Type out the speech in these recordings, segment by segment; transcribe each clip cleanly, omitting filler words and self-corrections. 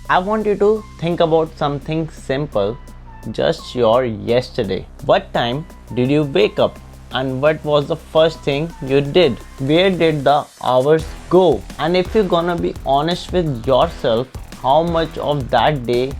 I want you to think about something simple, just your yesterday. What time did you wake up? And what was the first thing you did? Where did the hours go? And if you're gonna be honest with yourself, how much of that day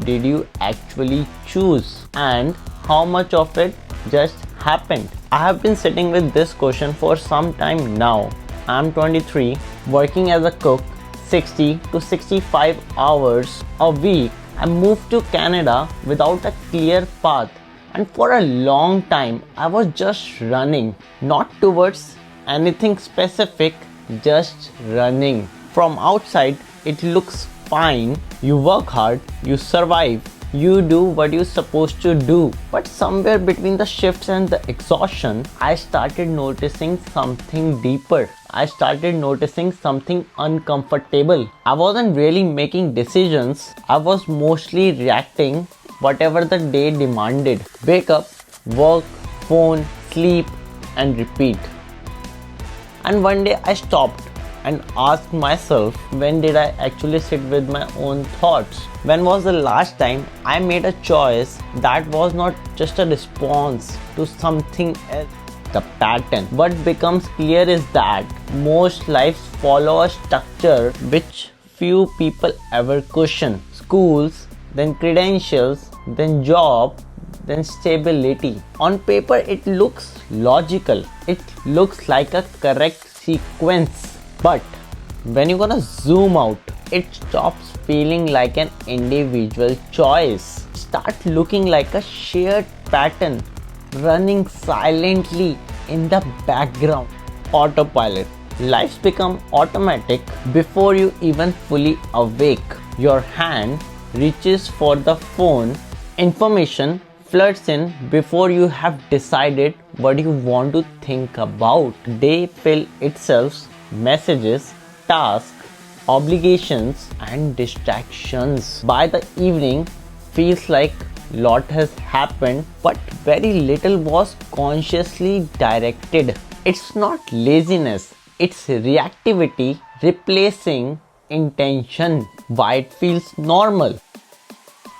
did you actually choose? And how much of it just happened? I have been sitting with this question for some time now. I'm 23, working as a cook 60 to 65 hours a week. I moved to Canada without a clear path, and for a long time I was just running, not towards anything specific, just running. From outside it looks fine. You work hard, you survive, you do what you're supposed to do. But somewhere between the shifts and the exhaustion, I started noticing something deeper. I started noticing something uncomfortable. I wasn't really making decisions. I was mostly reacting whatever the day demanded. Wake up, work, phone, sleep, and repeat. And one day I stopped and asked myself, when did I actually sit with my own thoughts? When was the last time I made a choice that was not just a response to something else? The pattern. What becomes clear is that most lives follow a structure which few people ever question. Schools, then credentials, then job, then stability. On paper it looks logical. It looks like a correct sequence. But when you're gonna zoom out, it stops feeling like an individual choice. Start looking like a shared pattern running silently in the background. Autopilot. Lives become automatic before you even fully awake. Your hand reaches for the phone. Information floods in before you have decided what you want to think about. Day fill itself messages, tasks, obligations, and distractions. By the evening, feels like lot has happened, but very little was consciously directed. It's not laziness, it's reactivity replacing intention. Why it feels normal?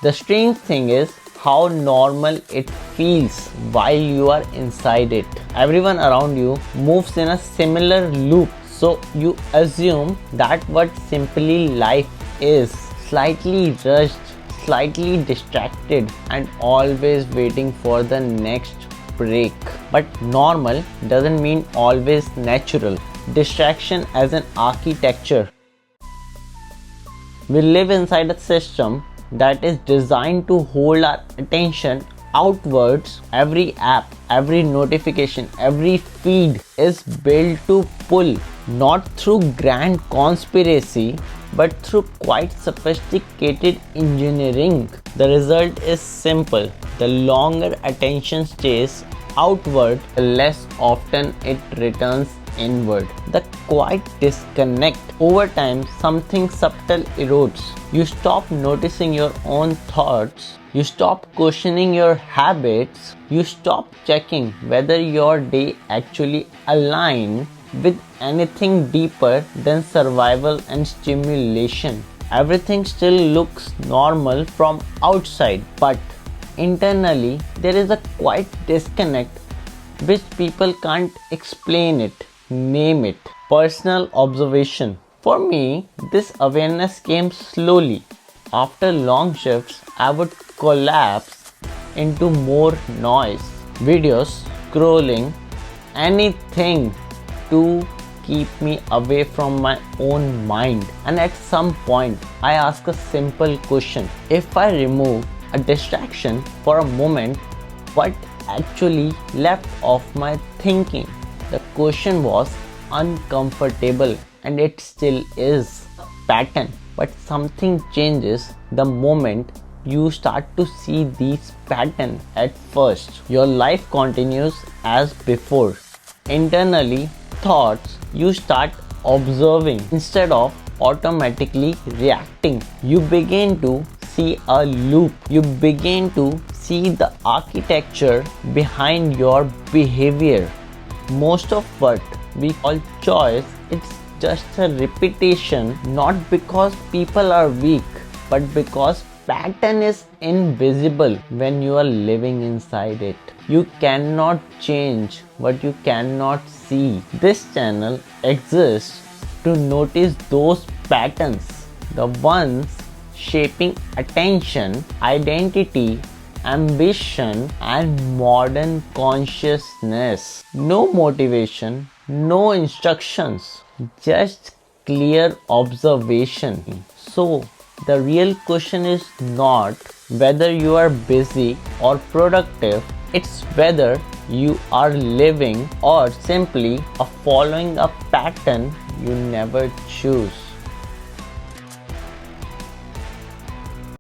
The strange thing is how normal it feels while you are inside it. Everyone around you moves in a similar loop. So you assume that what simply life is, slightly rushed, slightly distracted, and always waiting for the next break. But normal doesn't mean always natural. Distraction as an architecture. We live inside a system that is designed to hold our attention outwards. Every app, every notification, every feed is built to pull, not through grand conspiracy, but through quite sophisticated engineering. The result is simple. The longer attention stays outward, the less often it returns inward. The quiet disconnect. Over time, something subtle erodes. You stop noticing your own thoughts. You stop questioning your habits. You stop checking whether your day actually aligns with anything deeper than survival and stimulation. Everything still looks normal from outside, but internally there is a quiet disconnect which people can't explain it, name it. Personal observation. For me, this awareness came slowly. After long shifts, I would collapse into more noise, videos, scrolling, anything to keep me away from my own mind. And at some point, I ask a simple question. If I remove a distraction for a moment, what actually left of my thinking? The question was uncomfortable, and it still is. Pattern. But something changes the moment you start to see these patterns. At first, your life continues as before. Internally, thoughts, you start observing instead of automatically reacting. You begin to see a loop. You begin to see the architecture behind your behavior. Most of what we call choice, it's just a repetition, not because people are weak, but because pattern is invisible when you are living inside it. You cannot change what you cannot see. This channel exists to notice those patterns, the ones shaping attention, identity, ambition, and modern consciousness. No motivation, no instructions, just clear observation. So, the real question is not whether you are busy or productive, it's whether you are living or simply following a pattern you never choose.